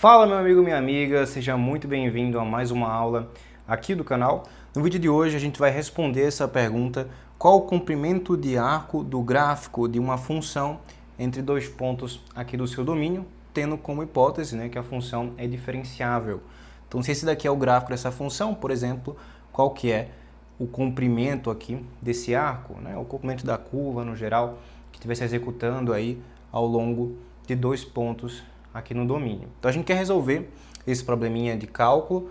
Fala meu amigo, minha amiga, seja muito bem-vindo a mais uma aula aqui do canal. No vídeo de hoje a gente vai responder essa pergunta: qual o comprimento de arco do gráfico de uma função entre dois pontos aqui do seu domínio, tendo como hipótese, que a função é diferenciável. Então, se esse daqui é o gráfico dessa função, por exemplo, qual que é o comprimento aqui desse arco, o comprimento da curva no geral, que estiver se executando aí ao longo de dois pontos aqui no domínio. Então a gente quer resolver esse probleminha de cálculo.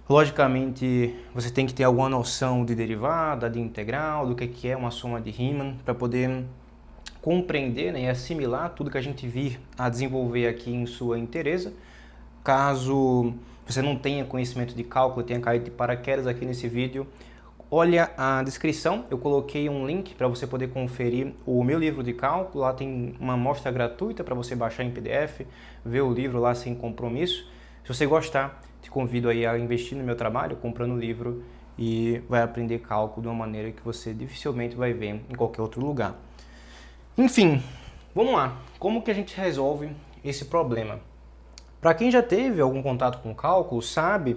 Logicamente, você tem que ter alguma noção de derivada, de integral, do que é uma soma de Riemann, para poder compreender e assimilar tudo que a gente vir a desenvolver aqui em sua inteireza. Caso você não tenha conhecimento de cálculo, tenha caído de paraquedas aqui nesse vídeo, olha a descrição, eu coloquei um link para você poder conferir o meu livro de cálculo. Lá tem uma amostra gratuita para você baixar em PDF, ver o livro lá sem compromisso. Se você gostar, te convido aí a investir no meu trabalho, comprando o livro, e vai aprender cálculo de uma maneira que você dificilmente vai ver em qualquer outro lugar. Enfim, vamos lá. Como que a gente resolve esse problema? Para quem já teve algum contato com cálculo, sabe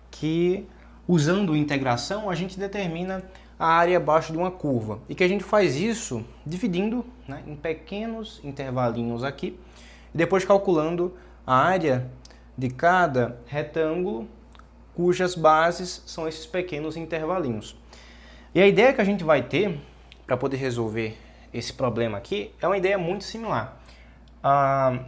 que usando integração, a gente determina a área abaixo de uma curva. E que a gente faz isso dividindo em pequenos intervalinhos aqui, e depois calculando a área de cada retângulo, cujas bases são esses pequenos intervalinhos. E a ideia que a gente vai ter para poder resolver esse problema aqui é uma ideia muito similar.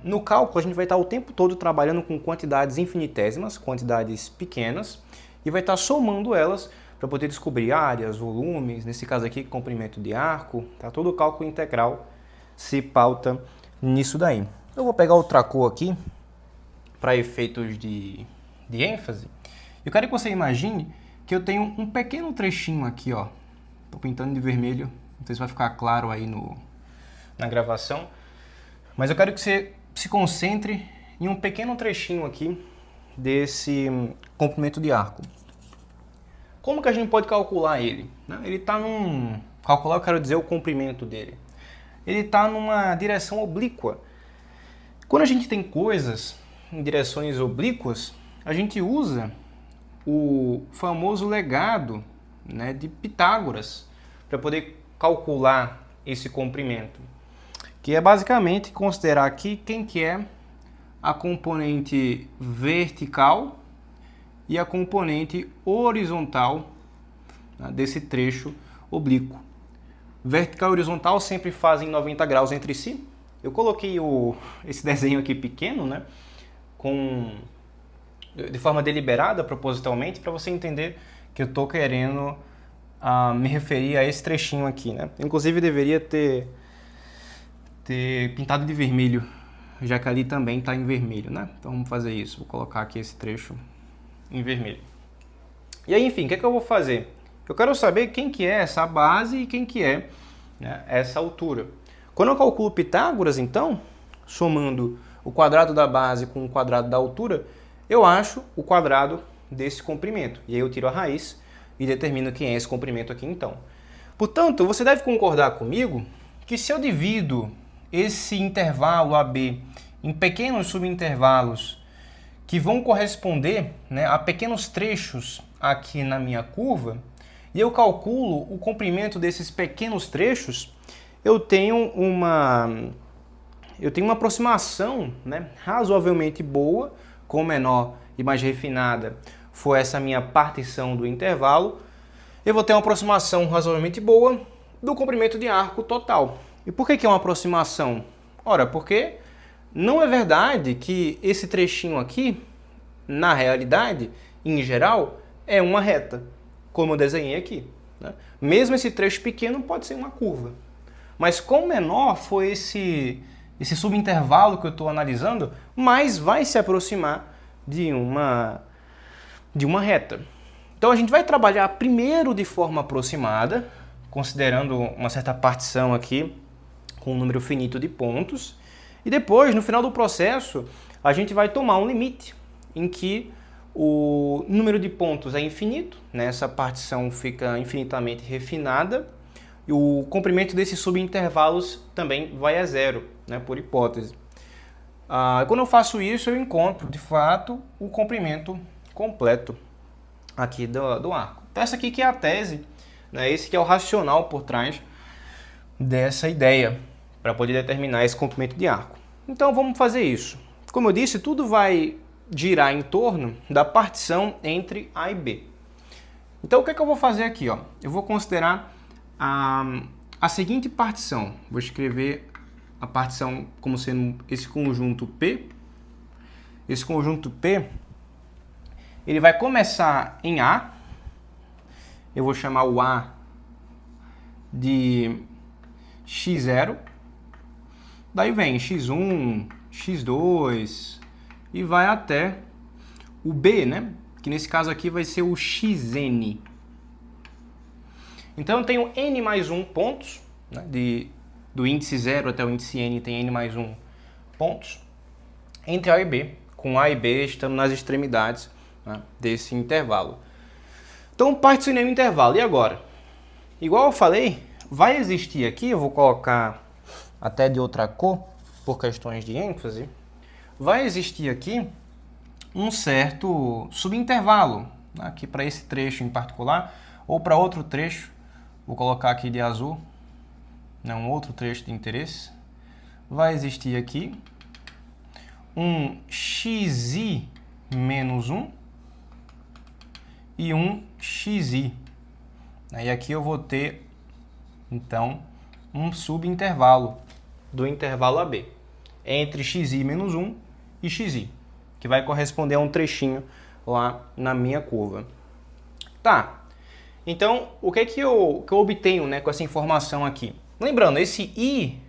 No cálculo, a gente vai estar o tempo todo trabalhando com quantidades infinitésimas, quantidades pequenas, e vai estar somando elas para poder descobrir áreas, volumes, nesse caso aqui, comprimento de arco. Todo o cálculo integral se pauta nisso daí. Eu vou pegar outra cor aqui para efeitos de ênfase. Eu quero que você imagine que eu tenho um pequeno trechinho aqui, ó. Estou pintando de vermelho, não sei se vai ficar claro aí na gravação, mas eu quero que você se concentre em um pequeno trechinho aqui desse comprimento de arco. Como que a gente pode calcular ele? Ele está calcular, eu quero dizer, o comprimento dele. Ele está numa direção oblíqua. Quando a gente tem coisas em direções oblíquas, a gente usa o famoso legado de Pitágoras para poder calcular esse comprimento, que é basicamente considerar aqui quem que é a componente vertical e a componente horizontal desse trecho oblíquo. Vertical e horizontal sempre fazem 90 graus entre si. Eu coloquei esse desenho aqui pequeno, de forma deliberada, propositalmente, para você entender que eu estou querendo me referir a esse trechinho aqui. Inclusive, deveria ter pintado de vermelho, já que ali também está em vermelho, Então vamos fazer isso, vou colocar aqui esse trecho em vermelho. E aí, enfim, o que eu vou fazer? Eu quero saber quem que é essa base e quem que é essa altura. Quando eu calculo Pitágoras, então, somando o quadrado da base com o quadrado da altura, eu acho o quadrado desse comprimento. E aí eu tiro a raiz e determino quem é esse comprimento aqui, então. Portanto, você deve concordar comigo que se eu divido esse intervalo AB em pequenos subintervalos que vão corresponder a pequenos trechos aqui na minha curva, e eu calculo o comprimento desses pequenos trechos, eu tenho uma aproximação razoavelmente boa. Com menor e mais refinada for essa minha partição do intervalo, eu vou ter uma aproximação razoavelmente boa do comprimento de arco total. E por que é uma aproximação? Ora, porque não é verdade que esse trechinho aqui, na realidade, em geral, é uma reta, como eu desenhei aqui. Mesmo esse trecho pequeno pode ser uma curva. Mas com menor for esse subintervalo que eu estou analisando, mais vai se aproximar de uma reta. Então a gente vai trabalhar primeiro de forma aproximada, considerando uma certa partição aqui com um número finito de pontos, e depois, no final do processo, a gente vai tomar um limite em que o número de pontos é infinito, essa partição fica infinitamente refinada, e o comprimento desses subintervalos também vai a zero, por hipótese. Quando eu faço isso, eu encontro, de fato, o comprimento completo aqui do arco. Então essa aqui que é a tese, né? Esse que é o racional por trás dessa ideia, para poder determinar esse comprimento de arco. Então vamos fazer isso. Como eu disse, tudo vai girar em torno da partição entre A e B. Então o que é que eu vou fazer aqui? Ó? Eu vou considerar a seguinte partição. Vou escrever a partição como sendo esse conjunto P. Esse conjunto P, ele vai começar em A. Eu vou chamar o A de x0. Daí vem x1, x2 e vai até o B, né? Que nesse caso aqui vai ser o xn. Então eu tenho n mais 1 pontos, né? Do índice 0 até o índice n tem n mais 1 pontos entre A e B. Com A e B estamos nas extremidades, né, desse intervalo. Então particionei o intervalo. E agora? Igual eu falei, vai existir aqui, eu vou colocar até de outra cor, por questões de ênfase, vai existir aqui um certo subintervalo, né, aqui para esse trecho em particular, ou para outro trecho, vou colocar aqui de azul, né, um outro trecho de interesse, vai existir aqui um xi menos 1 e um xi. E aqui eu vou ter, então, um subintervalo do intervalo AB, entre xi menos 1 e xi, que vai corresponder a um trechinho lá na minha curva. Tá, então o que eu obtenho, né, com essa informação aqui? Lembrando, esse I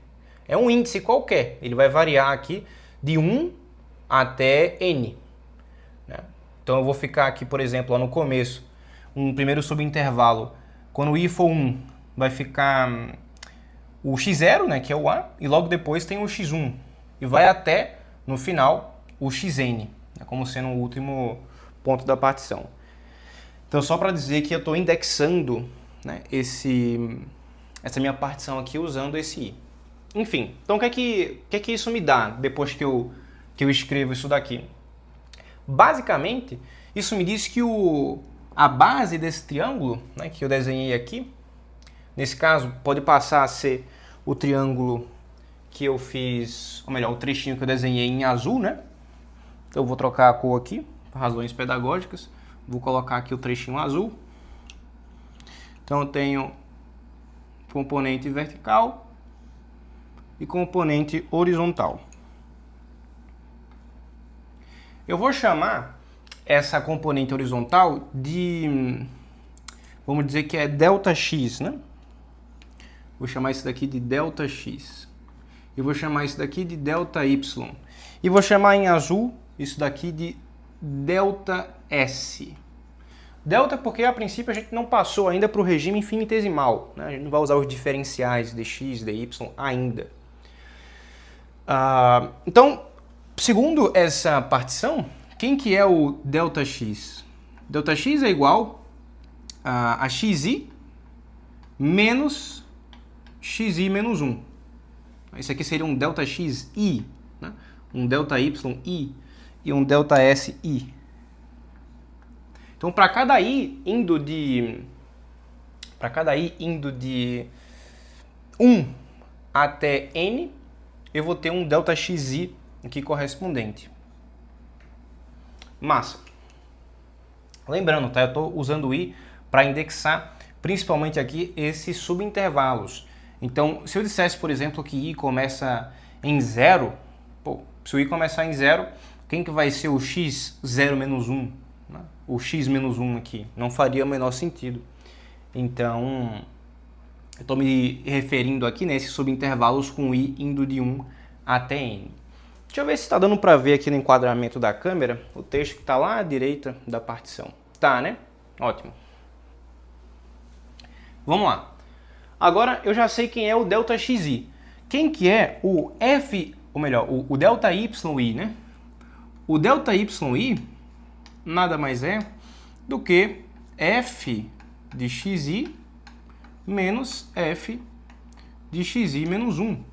é um índice qualquer, ele vai variar aqui de 1 até N. Né? Então eu vou ficar aqui, por exemplo, lá no começo, um primeiro subintervalo. Quando o I for 1, vai ficar o x0, né, que é o A, e logo depois tem o x1. E vai até, no final, o xn, né, como sendo o último ponto da partição. Então só para dizer que eu estou indexando, né, essa minha partição aqui usando esse I. Enfim, então o que é que isso me dá depois que eu escrevo isso daqui? Basicamente, isso me diz que a base desse triângulo, né, que eu desenhei aqui, nesse caso pode passar a ser o triângulo que eu fiz, ou melhor, o trechinho que eu desenhei em azul, né? Então eu vou trocar a cor aqui, por razões pedagógicas, vou colocar aqui o trechinho azul. Então eu tenho componente vertical e componente horizontal. Eu vou chamar essa componente horizontal de, vamos dizer que é ΔX, né? Vou chamar isso daqui de ΔX. E vou chamar isso daqui de ΔY. E vou chamar em azul isso daqui de ΔS. Delta porque a princípio a gente não passou ainda para o regime infinitesimal, né? A gente não vai usar os diferenciais de x, de y ainda. Então, segundo essa partição, quem que é o ΔX? ΔX é igual a xi menos xi menos 1. Isso aqui seria um ΔXi, né? Um ΔYi e um ΔSi. Então, para cada i indo de 1 até n, eu vou ter um ΔXi aqui correspondente. Massa. Lembrando, tá? Eu estou usando o i para indexar principalmente aqui esses subintervalos. Então, se eu dissesse, por exemplo, que i começa em 0, se o i começar em 0, quem que vai ser o x0 menos 1? Né? O x menos 1 aqui. Não faria o menor sentido. Então, eu estou me referindo aqui nesses subintervalos com i indo de 1 até n. Deixa eu ver se está dando para ver aqui no enquadramento da câmera o texto que está lá à direita da partição. Tá, né? Ótimo. Vamos lá. Agora eu já sei quem é o ΔXi. Quem que é o f, ou melhor, o ΔYi, né? O ΔYi nada mais é do que f de xi menos f de xi menos 1.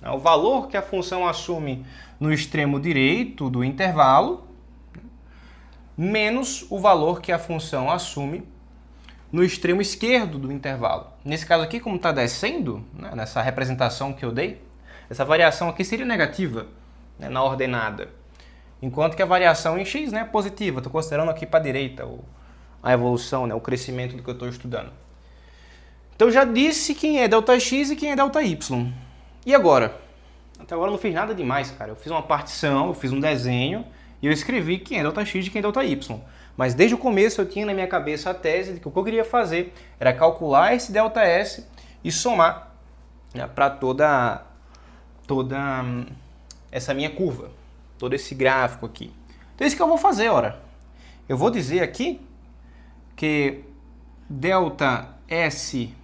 O valor que a função assume no extremo direito do intervalo menos o valor que a função assume no extremo esquerdo do intervalo. Nesse caso aqui, como está descendo, né, nessa representação que eu dei, essa variação aqui seria negativa, né, na ordenada. Enquanto que a variação em x, né, é positiva. Estou considerando aqui para a direita a evolução, né, o crescimento do que eu estou estudando. Então eu já disse quem é ΔX e quem é ΔY. E agora? Até agora eu não fiz nada demais, cara. Eu fiz uma partição, eu fiz um desenho e eu escrevi quem é ΔX e quem é ΔY. Mas desde o começo eu tinha na minha cabeça a tese de que o que eu queria fazer era calcular esse ΔS e somar, né, para toda essa minha curva, todo esse gráfico aqui. Então é isso que eu vou fazer, ora. Eu vou dizer aqui que ΔSI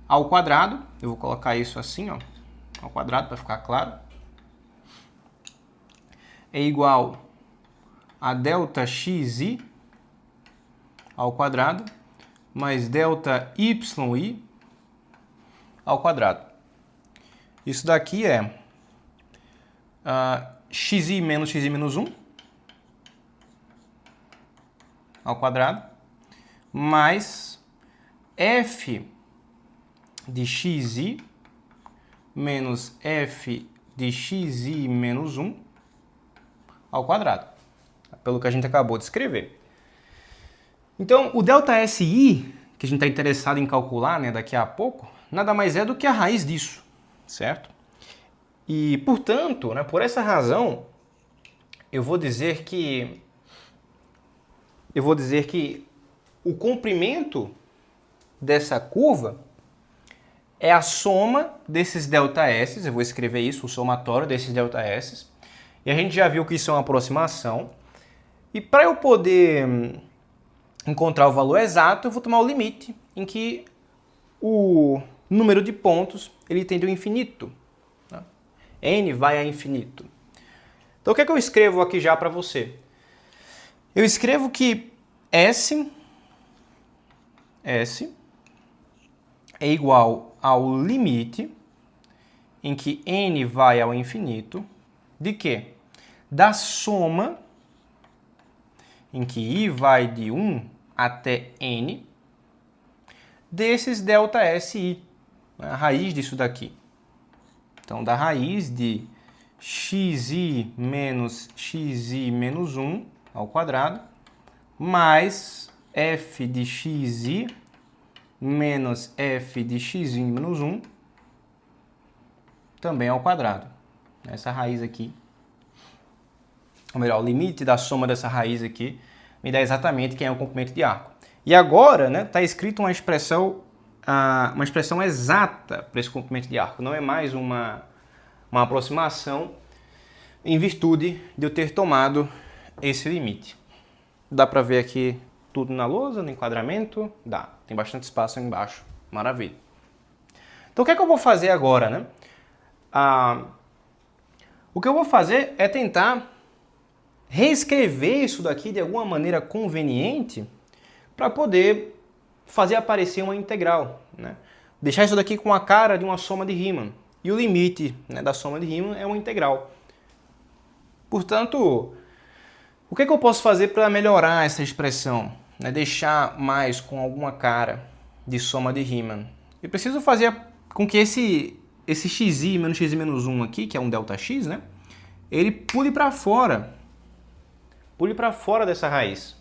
ao quadrado, eu vou colocar isso assim, ó, ao quadrado para ficar claro, é igual a ΔXI ao quadrado mais ΔYI ao quadrado. Isso daqui é xi menos 1 ao quadrado mais f de xi menos f de xi menos 1 ao quadrado, pelo que a gente acabou de escrever. Então, o ΔSI, que a gente está interessado em calcular, né, daqui a pouco, nada mais é do que a raiz disso, certo? E, portanto, né, por essa razão, eu vou dizer que o comprimento dessa curva é a soma desses ΔS, eu vou escrever isso, o somatório desses ΔS, e a gente já viu que isso é uma aproximação, e para eu poder encontrar o valor exato, eu vou tomar o limite em que o número de pontos ele tende ao infinito. Né? N vai a infinito. Então o que é que eu escrevo aqui já para você? Eu escrevo que S é igual ao limite em que N vai ao infinito de quê? Da soma em que I vai de 1 até N desses ΔSI, a raiz disso daqui. Então, da raiz de xi menos 1 ao quadrado mais f de xi menos f de xi menos 1 também ao quadrado. Essa raiz aqui, ou melhor, o limite da soma dessa raiz aqui me dá exatamente quem é o comprimento de arco. E agora, né, está escrito uma expressão exata para esse comprimento de arco. Não é mais uma aproximação em virtude de eu ter tomado esse limite. Dá para ver aqui tudo na lousa, no enquadramento? Dá. Tem bastante espaço aí embaixo. Maravilha. Então o que é que eu vou fazer agora, né? O que eu vou fazer é tentar reescrever isso daqui de alguma maneira conveniente para poder fazer aparecer uma integral, né? Deixar isso daqui com a cara de uma soma de Riemann. E o limite, né, da soma de Riemann é uma integral. Portanto, o que é que eu posso fazer para melhorar essa expressão? Né? Deixar mais com alguma cara de soma de Riemann. Eu preciso fazer com que esse xi menos xi menos 1 aqui, que é um ΔX, né? Ele pule para fora. Pule para fora dessa raiz.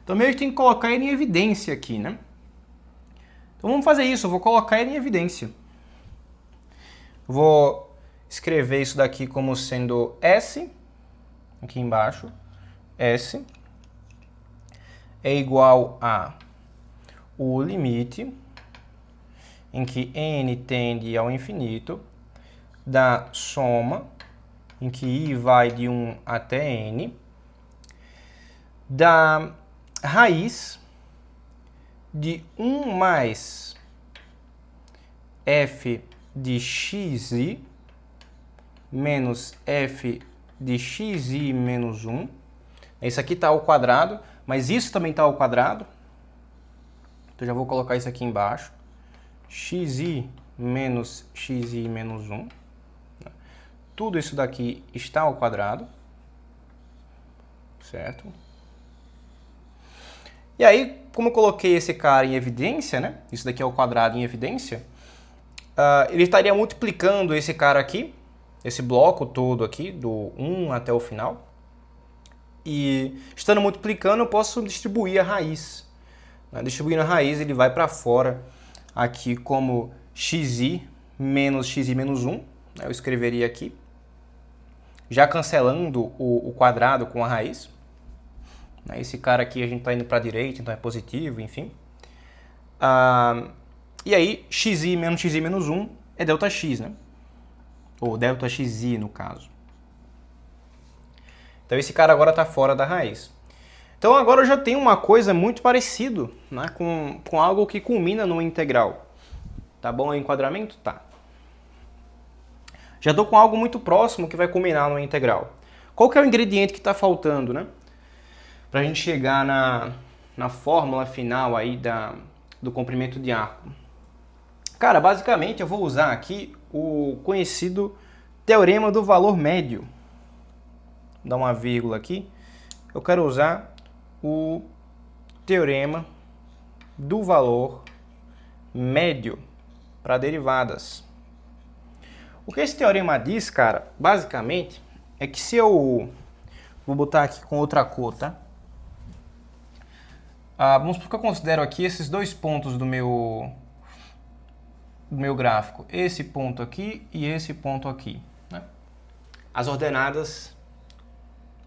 Então, meio que tem que colocar ele em evidência aqui, né? Então, vamos fazer isso. Eu vou colocar ele em evidência. Vou escrever isso daqui como sendo S, aqui embaixo. S é igual a o limite em que N tende ao infinito da soma em que I vai de 1 até N da raiz de 1 mais f de xi menos f de xi menos 1. Isso aqui está ao quadrado, mas isso também está ao quadrado. Então, já vou colocar isso aqui embaixo. Xi menos xi menos 1. Tudo isso daqui está ao quadrado, certo? E aí, como eu coloquei esse cara em evidência, né? Isso daqui é o quadrado em evidência, ele estaria multiplicando esse cara aqui, esse bloco todo aqui, do 1 até o final. E estando multiplicando, eu posso distribuir a raiz. Distribuindo a raiz, ele vai para fora aqui como xi menos 1. Eu escreveria aqui, já cancelando o quadrado com a raiz. Esse cara aqui a gente está indo para a direita, então é positivo, enfim. E aí, xi menos 1 é ΔX, né? Ou ΔXi, no caso. Então esse cara agora está fora da raiz. Então agora eu já tenho uma coisa muito parecida, né, com algo que culmina numa integral. Tá bom o enquadramento? Tá. Já estou com algo muito próximo que vai culminar numa integral. Qual que é o ingrediente que está faltando, né? Para a gente chegar na fórmula final aí do comprimento de arco. Cara, basicamente eu vou usar aqui o conhecido teorema do valor médio. Vou dar uma vírgula aqui. Eu quero usar o teorema do valor médio para derivadas. O que esse teorema diz, cara, basicamente, é que se eu... Vou botar aqui com outra cor, tá? Vamos supor que eu considero aqui esses dois pontos do meu gráfico. Esse ponto aqui e esse ponto aqui, né? As ordenadas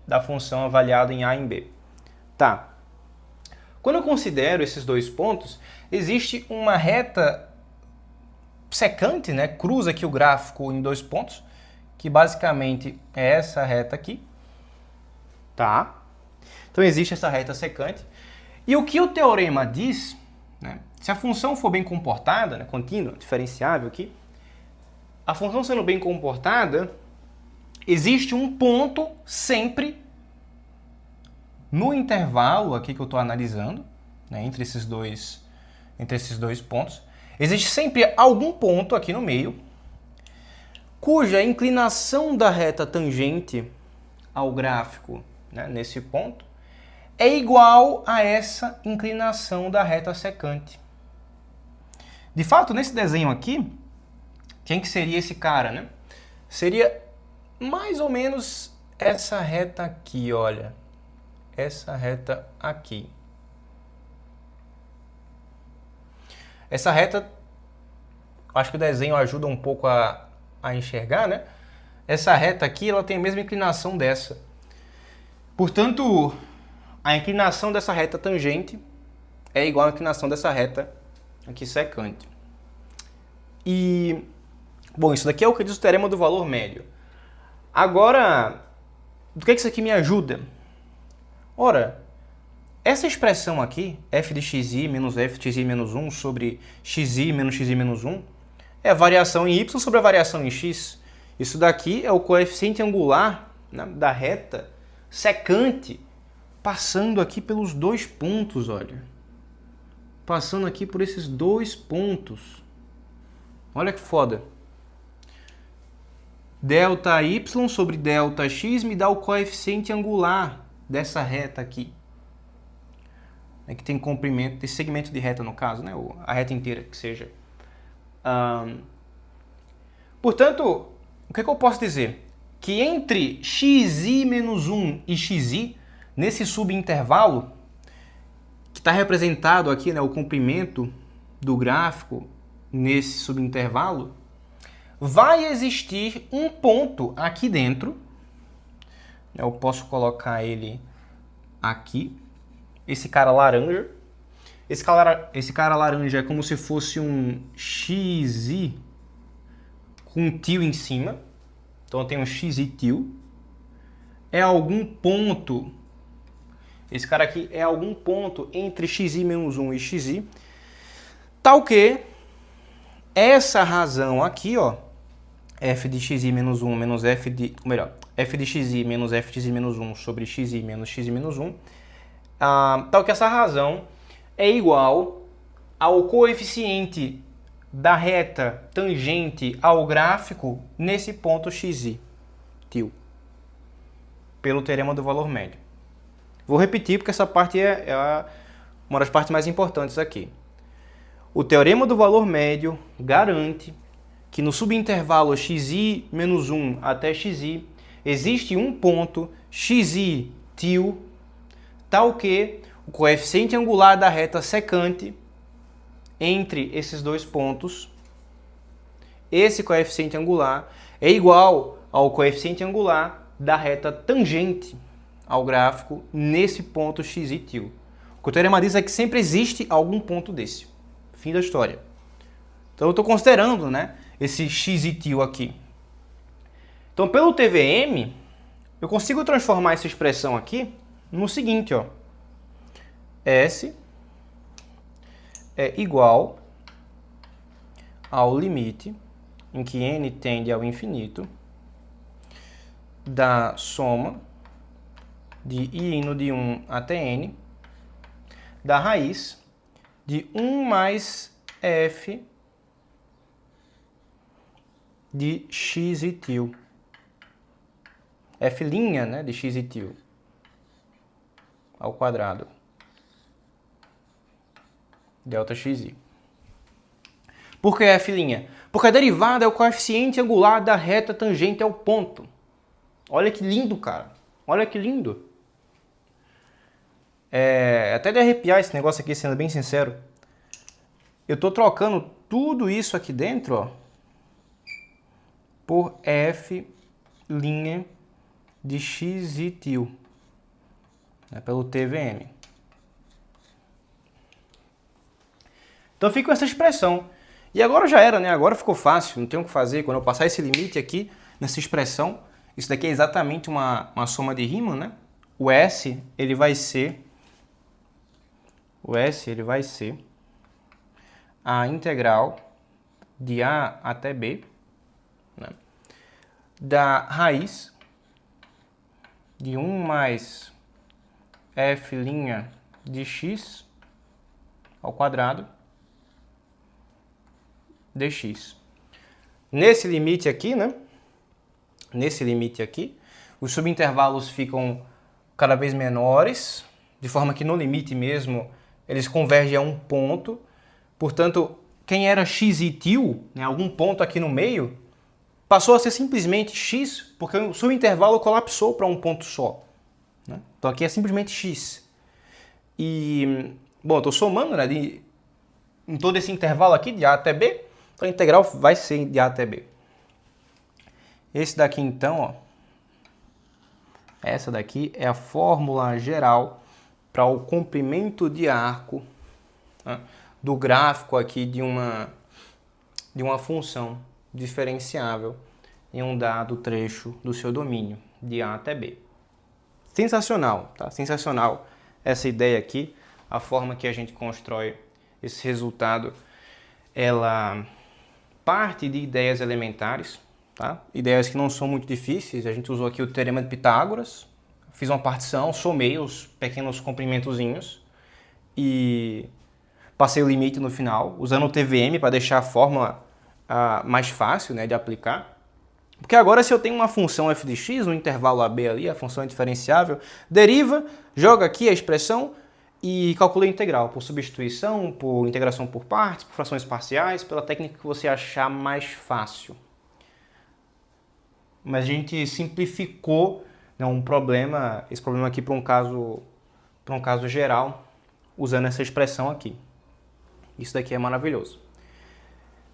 da função avaliada em A e em B. Tá. Quando eu considero esses dois pontos, existe uma reta secante, né? Cruza aqui o gráfico em dois pontos, que basicamente é essa reta aqui. Tá? Então existe essa reta secante. E o que o teorema diz, né? Se a função for bem comportada, né? Contínua, diferenciável aqui, a função sendo bem comportada, existe um ponto sempre no intervalo aqui que eu estou analisando, né, entre esses dois pontos. Existe sempre algum ponto aqui no meio cuja inclinação da reta tangente ao gráfico, né, nesse ponto é igual a essa inclinação da reta secante. De fato, nesse desenho aqui, quem que seria esse cara, né? Seria mais ou menos essa reta aqui, olha. Essa reta aqui. Essa reta, acho que o desenho ajuda um pouco a enxergar, né? Essa reta aqui, ela tem a mesma inclinação dessa. Portanto, a inclinação dessa reta tangente é igual à inclinação dessa reta aqui secante. E, bom, isso daqui é o que diz o teorema do valor médio. Agora, do que isso aqui me ajuda? Ora, essa expressão aqui, f de xi menos f de xi menos 1 sobre xi menos 1, é a variação em y sobre a variação em x. Isso daqui é o coeficiente angular, né, da reta secante, passando aqui pelos dois pontos, olha. Passando aqui por esses dois pontos. Olha que foda. Delta y sobre delta x me dá o coeficiente angular dessa reta aqui. É que tem comprimento, tem segmento de reta no caso, né? Ou a reta inteira que seja. Portanto, o que eu posso dizer? Que entre xi menos 1 e xi, nesse subintervalo, que está representado aqui, né, o comprimento do gráfico nesse subintervalo, vai existir um ponto aqui dentro. Eu posso colocar ele aqui. Esse cara laranja. Esse cara laranja é como se fosse um xi com um tio em cima. Então eu tenho um xi tio. É algum ponto. Esse cara aqui é algum ponto entre xi menos 1 e xi. Tal que essa razão aqui, ó, f de xi menos 1 menos f de... Melhor, f de xi menos f de xi menos 1 sobre xi menos 1, tal que essa razão é igual ao coeficiente da reta tangente ao gráfico nesse ponto xi, tio, pelo teorema do valor médio. Vou repetir porque essa parte é uma das partes mais importantes aqui. O teorema do valor médio garante que no subintervalo xi menos 1 até xi existe um ponto xi tio, tal que o coeficiente angular da reta secante entre esses dois pontos, esse coeficiente angular é igual ao coeficiente angular da reta tangente ao gráfico nesse ponto xi tio. O que o teorema diz é que sempre existe algum ponto desse. Fim da história. Então eu estou considerando, né, esse xi tio aqui. Então pelo TVM, eu consigo transformar essa expressão aqui no seguinte, ó. S é igual ao limite em que n tende ao infinito da soma de i indo de 1 até n da raiz de 1 mais f de xi tio. F', né, de xi tio ao quadrado delta xi. Por que F'? Porque a derivada é o coeficiente angular da reta tangente ao ponto. Olha que lindo, cara. Olha que lindo. Até de arrepiar esse negócio aqui, sendo bem sincero. Eu estou trocando tudo isso aqui dentro, ó, por F' de xi tio, né, pelo TVM. Então fica com essa expressão. E agora já era, né? Agora ficou fácil, não tem o que fazer. Quando eu passar esse limite aqui, nessa expressão, isso daqui é exatamente uma soma de Riemann, né? O S, ele vai ser a integral de A até B, né, da raiz de 1 mais F' de x ao quadrado dx. Nesse limite aqui, né? Nesse limite aqui, os subintervalos ficam cada vez menores, de forma que no limite mesmo eles convergem a um ponto. Portanto, quem era xi tio, né, algum ponto aqui no meio, passou a ser simplesmente x, porque o subintervalo colapsou para um ponto só, né? Então aqui é simplesmente x. E, bom, estou somando, né, em todo esse intervalo aqui, de A até B, então a integral vai ser de A até B. Esse daqui, então, ó, essa daqui é a fórmula geral para o comprimento de arco, né, do gráfico aqui de uma função diferenciável em um dado trecho do seu domínio, de A até B. Sensacional, tá? Sensacional essa ideia aqui, a forma que a gente constrói esse resultado, ela parte de ideias elementares, tá? Ideias que não são muito difíceis. A gente usou aqui o teorema de Pitágoras, fiz uma partição, somei os pequenos comprimentozinhos e passei o limite no final, usando o TVM para deixar a fórmula mais fácil, né, de aplicar. Porque agora, se eu tenho uma função f de x no intervalo AB ali, a função é diferenciável, deriva, joga aqui a expressão e calcula a integral por substituição, por integração por partes, por frações parciais, pela técnica que você achar mais fácil. Mas a gente simplificou, né, esse problema aqui para um caso geral, usando essa expressão aqui. Isso daqui é maravilhoso.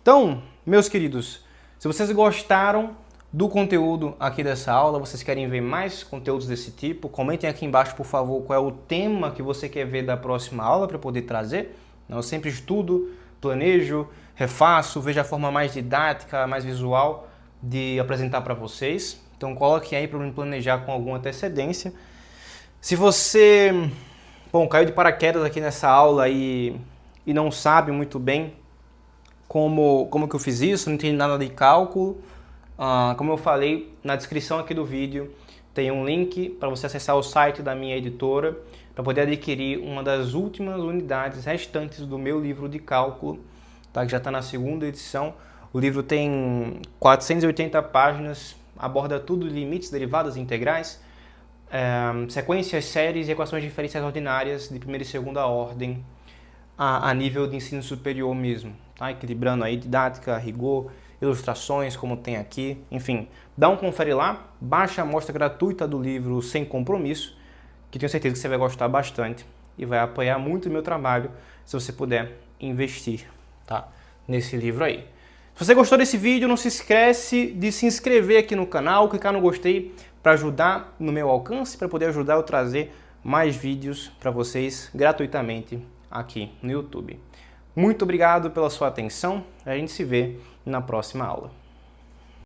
Então, meus queridos, se vocês gostaram do conteúdo aqui dessa aula, vocês querem ver mais conteúdos desse tipo, comentem aqui embaixo, por favor, qual é o tema que você quer ver da próxima aula para poder trazer. Eu sempre estudo, planejo, refaço, vejo a forma mais didática, mais visual de apresentar para vocês. Então coloquem aí para me planejar com alguma antecedência. Se você, caiu de paraquedas aqui nessa aula e não sabe muito bem como que eu fiz isso, não entende nada de cálculo, como eu falei, na descrição aqui do vídeo tem um link para você acessar o site da minha editora para poder adquirir uma das últimas unidades restantes do meu livro de cálculo, tá? Que já está na segunda edição. O livro tem 480 páginas, aborda tudo, limites, derivadas, integrais, sequências, séries e equações diferenciais ordinárias de primeira e segunda ordem a nível de ensino superior mesmo, tá? Equilibrando aí didática, rigor, ilustrações, como tem aqui, enfim. Dá um confere lá, baixa a amostra gratuita do livro sem compromisso, que tenho certeza que você vai gostar bastante e vai apoiar muito o meu trabalho se você puder investir, tá? Nesse livro aí. Se você gostou desse vídeo, não se esquece de se inscrever aqui no canal, clicar no gostei para ajudar no meu alcance, para poder ajudar eu a trazer mais vídeos para vocês gratuitamente aqui no YouTube. Muito obrigado pela sua atenção, a gente se vê na próxima aula.